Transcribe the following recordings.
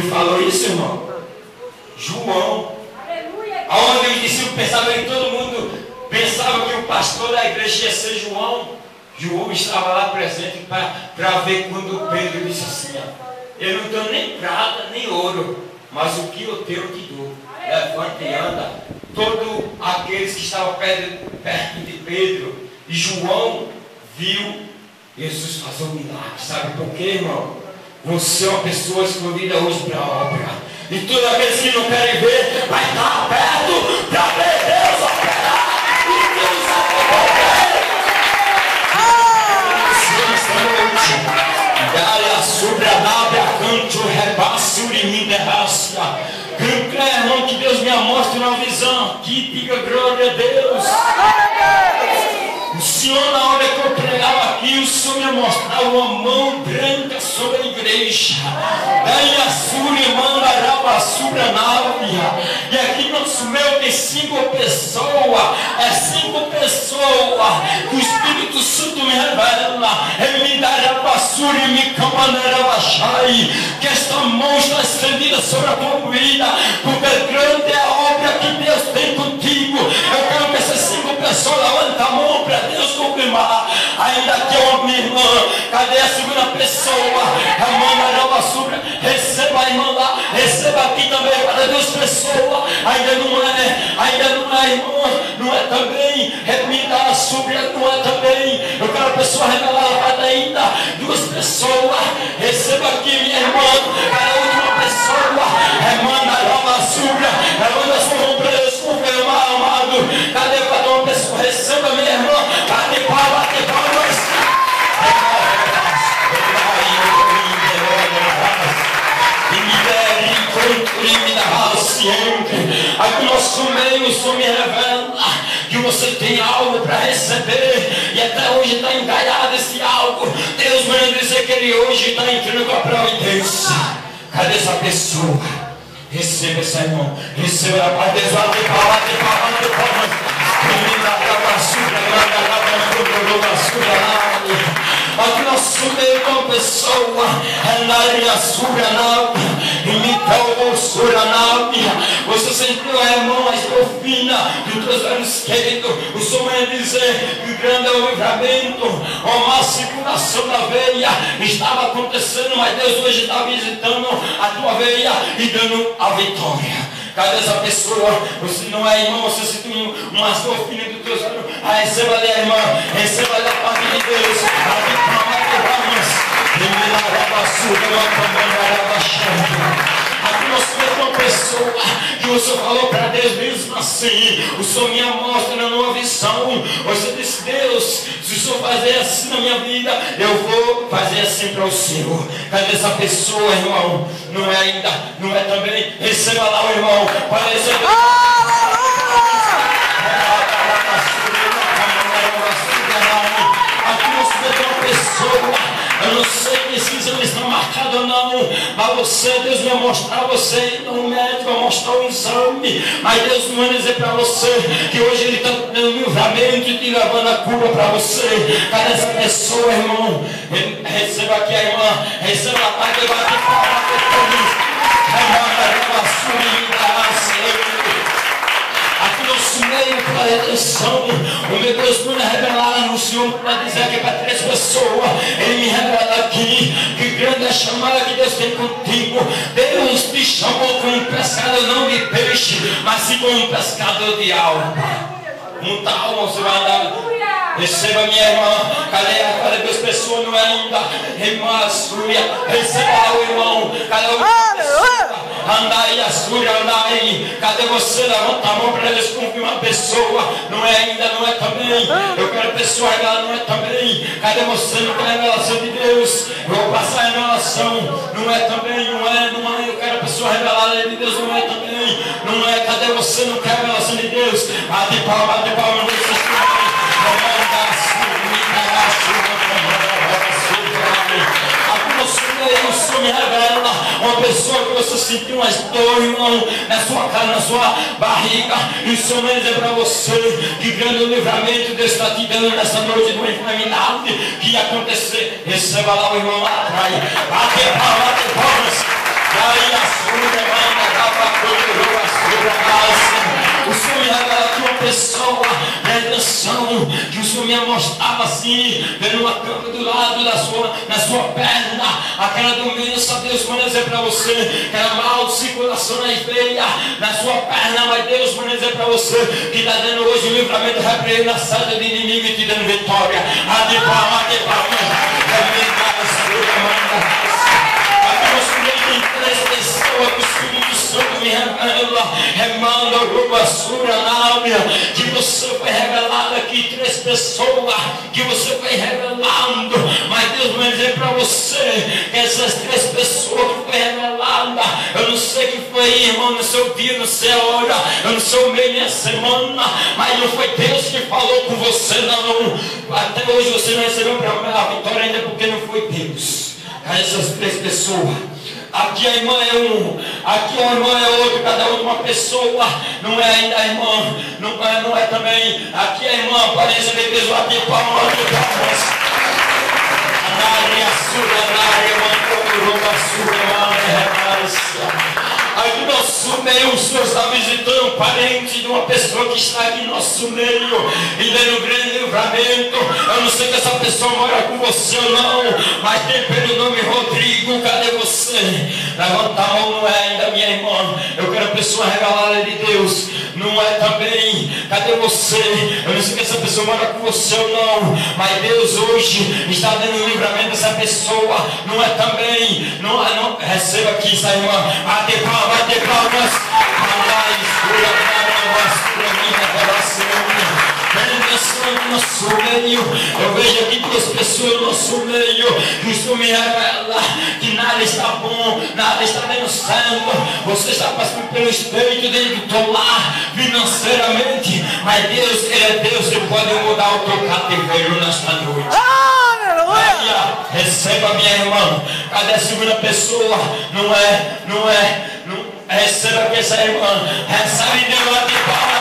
Ele falou isso, irmão. João. Aonde os discípulos pensavam que todo mundo pensava que o pastor da igreja ia ser João. João estava lá presente para ver quando Pedro disse assim: eu não dou nem prata nem ouro, mas o que eu tenho eu te dou. Levanta e anda. Todos aqueles que estavam perto de Pedro e João viu Jesus fazer um milagre. Sabe por quê, irmão? Você é uma pessoa escolhida hoje para a obra. E todos aqueles que não querem ver, vai estar perto para ver Deus operar. E Deus vai Daia sobre a nave a canto rebaço e me derraça. Irmão, que Deus me mostre uma visão aqui. Diga glória a Deus. O Senhor, na hora que eu pregava aqui, o Senhor me mostrava uma mão branca sobre a igreja. Daí a sura manda a sobre a nave. E aqui no meio tem 5 pessoas. É 5 pessoas que o Espírito Santo me revela. Ele me dará a basura e me camará baixai. Que esta mão está estendida sobre a tua vida. Porque grande é a obra que Deus tem contigo. Eu quero que essas 5 pessoas levantem a mão para Deus confirmar. Ainda que uma minha irmã, cadê a segunda pessoa? A mão da basura, receba a irmã lá, receba aqui também para 2 pessoas. Ainda não é irmã, não é também. Repita a sobra, não é também. Eu quero a pessoa revelada ainda, 2 pessoas. Receba aqui minha irmã, para a última pessoa. Remanda a basura, levanta a sua mão para Deus confirmar, amado. Cadê para uma pessoa? Receba minha irmã. Bate palmas. Aqui nosso meio, o Senhor me revela que você tem algo para receber. E até hoje está engalhado esse algo. Deus vai dizer que Ele hoje está entrando com a providência. Cadê essa pessoa? Receba essa irmão. Receba a paz de Deus. Bate palmas. Aqui nosso meio com a pessoa Elaria Suranau Imital Suranau. Você sentiu a irmã Estofina do teus olhos queridos. O Senhor vai dizer que grande é o livramento. Uma circulação da veia estava acontecendo, mas Deus hoje está visitando a tua veia e dando a vitória. Cadê essa pessoa? Você não é irmão, você sentiu uma estofina dos teus olhos. Receba ali a irmã, receba ali a parte de Deus. Aqui nós temos uma pessoa que o Senhor falou para Deus mesmo assim. O Senhor me mostra numa visão. Você disse: Deus, se o Senhor fazer assim na minha vida, eu vou fazer assim para o Senhor. Cadê essa pessoa, irmão? Não é ainda, não é também. Receba lá o irmão. Para receber. Eu não sei que esses exames estão marcados ou não, mas você, Deus vai mostrar você, o médico vai mostrar o exame, mas Deus não vai dizer para você que hoje Ele está dando livramento e te levando a cura para você. Cadê essa pessoa, irmão? Receba aqui a irmã, receba a paz de bater aqui no meio para a redenção. O meu Deus me revelar no Senhor para dizer que para 3 pessoas. Ele me revela aqui que grande é a chamada que Deus tem contigo. Deus te chamou como um pescador não de peixe, mas sim como um pescador de alma. Muita alma você vai andar. Receba minha irmã. Cadê 2 pessoas? Não é ainda. Irmã Súria. Receba o irmão. Cadê o irmão? Andai, Assúria, andai. Cadê você? Levanta a mão para eles confirmar a pessoa. Não é ainda, não é também. Eu quero a pessoa revelada, não é também. Cadê você? Não tem revelação de Deus. Eu vou passar a revelação. Não é também, não é. Eu quero a pessoa revelada de Deus, não é também. Não é. Cadê você? Não quer a revelação de Deus. Bate palma, não deixa o Senhor me revela uma pessoa que você sentiu uma dor, irmão, na sua cara, na sua barriga, e o Senhor vai dizer para você que grande livramento Deus está te dando nessa noite de uma enfermidade que ia acontecer. Receba lá o irmão lá atrás. Bate palmas. O Senhor me revelou que uma pessoa, redenção, que o Senhor me mostrava assim, vendo uma câmera do lado na sua perna, aquela doença, Deus manda dizer para você, que era mal de circulação nas veias, na sua perna, mas Deus manda dizer para você, que está dando hoje o livramento, repreende a seta de inimigo e te dando vitória. Aqui nós tem três pessoas que o Espírito Santo me revela, remanda a sua náusea, que você foi revelado aqui, três pessoas que você foi revelando, mas Deus vai dizer para você que essas três pessoas que foi revelada, eu não sei que foi, irmão, no seu dia, no seu hora, eu não sei o meio da semana, mas não foi Deus que falou com você, não. Até hoje você não recebeu a vitória ainda porque não foi Deus. Essas três pessoas. Aqui a irmã é um, aqui a irmã é outro, cada uma pessoa, não é ainda a irmã, não é também, aqui a irmã aparece de peso aqui para a mão de palmas. Aqui no nosso meio, o Senhor está visitando um parente de uma pessoa que está aqui no nosso meio e dando um grande livramento. Eu não sei que essa pessoa mora com você ou não, mas tem pelo nome Rodrigo. Cadê você? Levanta a mão, não é ainda minha irmã. Eu quero a pessoa revelada de Deus. Não é também. Cadê você? Eu não sei que essa pessoa mora com você ou não, mas Deus hoje está dando um livramento a essa pessoa. Não é também. Não receba aqui essa irmã. Bate palmas. Nosso meio, eu vejo aqui duas pessoas no nosso meio, que o Senhor me revela que nada está bom, nada está dando certo. Você está passando pelo estreito dentro do teu lar financeiramente, mas Deus, Ele é Deus, Ele pode mudar o teu cativeiro nesta noite. Aleluia! Receba, minha irmã. Cadê a segunda pessoa? Não receba aqui essa irmã. Recebe de lá de palmas.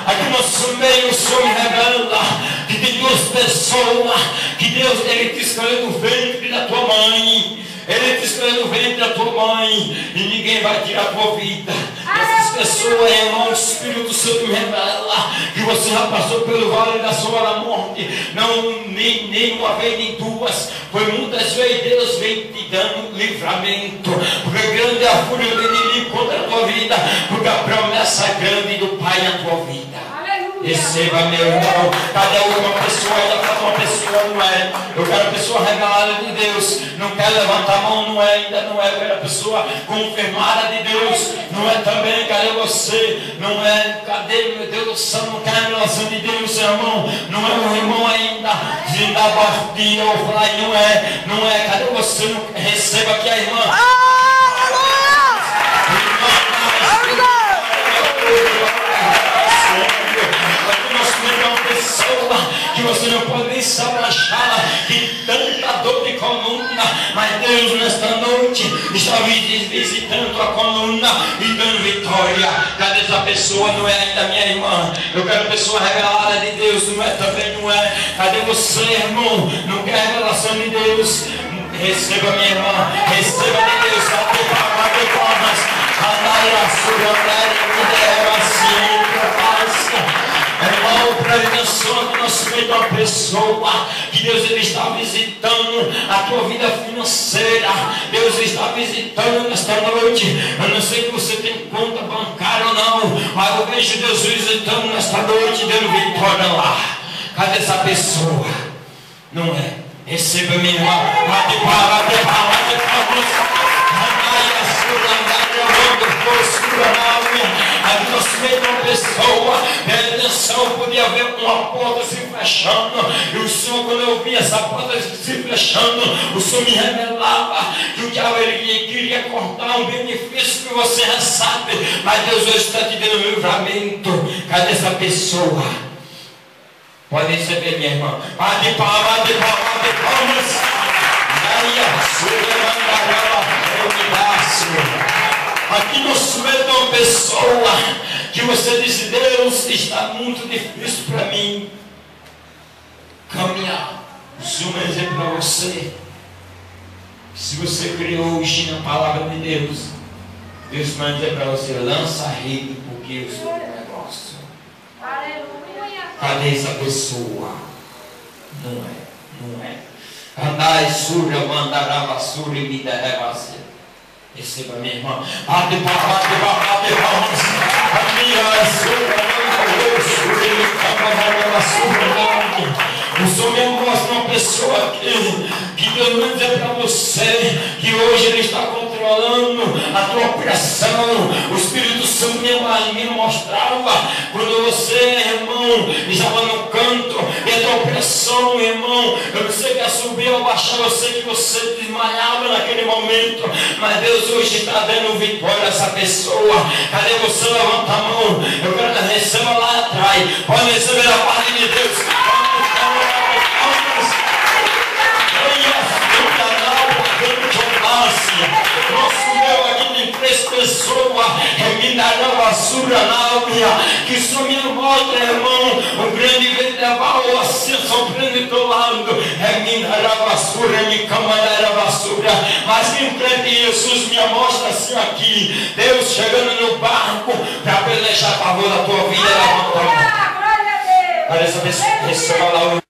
Aqui no nosso meio o Senhor me revela que tem duas pessoas que Deus, Ele te escolheu do ventre da tua mãe. Ele te escolheu do ventre da tua mãe e ninguém vai tirar a tua vida. Essas pessoas, irmão, o Espírito Santo me revela que você já passou pelo vale da sombra da morte. Não, nem uma vez, nem duas. Foi muitas vezes Deus vem te dando livramento. Porque grande é a fúria do inimigo contra a tua vida. Porque a promessa grande do Pai na tua vida. Receba, meu irmão. Cadê uma pessoa? Ainda falta uma pessoa, não é? Eu quero a pessoa revelada de Deus. Não quero levantar a mão, não é? Ainda não é. Eu quero a pessoa confirmada de Deus. Não é também. Cadê você? Não é. Cadê, meu Deus do céu? Não quer a revelação de Deus, irmão. Não é o irmão ainda. De dar bastia ou falar, não é. Não é. Cadê você? Não receba aqui a irmã. Que você não pode nem se abaixar, que tanta dor de coluna, mas Deus nesta noite está visitando a coluna e dando vitória. Cadê essa pessoa? Não é ainda minha irmã. Eu quero a pessoa revelada de Deus, não é também, não é. Cadê você, irmão? Não quer a revelação de Deus? Receba, minha irmã, receba de Deus, bate palmas, irmão, preste atenção no nosso meio da pessoa, que Deus ele está visitando a tua vida financeira. Deus está visitando nesta noite. Eu não sei que você tem conta bancária ou não, mas eu vejo Deus visitando nesta noite, dando vitória lá. Cadê essa pessoa? Não é? Receba, minha irmã. Bate palmas. Aqui nós meio uma pessoa, atenção, podia haver uma porta se fechando, e o Senhor, quando eu vi essa porta se fechando, o Senhor me revelava que o diabo ele queria cortar um benefício que você recebe, mas Deus hoje está te dando um livramento. Cadê essa pessoa? Pode receber, minha irmã. Bate palmas. Aqui no meio de uma pessoa que você disse: Deus, está muito difícil para mim caminhar. O Senhor vai dizer para você: se você criou hoje na palavra de Deus, Deus vai dizer para você: lança a rede, porque eu sou o negócio. Aleluia. Cadê essa pessoa? Não é. Andai surra, mandará vassoura e me dará vassoura. Receba, minha irmã. Bate palmas. A minha surra não morreu, surra, ele estava vassoura, não. O Senhor me mostra uma pessoa que Deus vai dizer para você que hoje Ele está controlando a tua pressão. O Espírito Santo me mostrava quando você, irmão, estava no canto e a tua pressão, irmão, eu não sei que subir ou baixar, eu sei que você desmaiava naquele momento, mas Deus hoje está dando vitória a essa pessoa. Cadê você? Levanta a mão. Eu quero que receba lá atrás. Pode receber a parte de Deus. Nosso meu aqui tem 3 pessoas, que só me mostra, irmão, um grande vendaval, assim, soprando do lado, mas que um crente em Jesus me mostra assim aqui, Deus chegando no barco para pelejar a favor da tua vida. Levanta a mão. Parece a pessoa lá.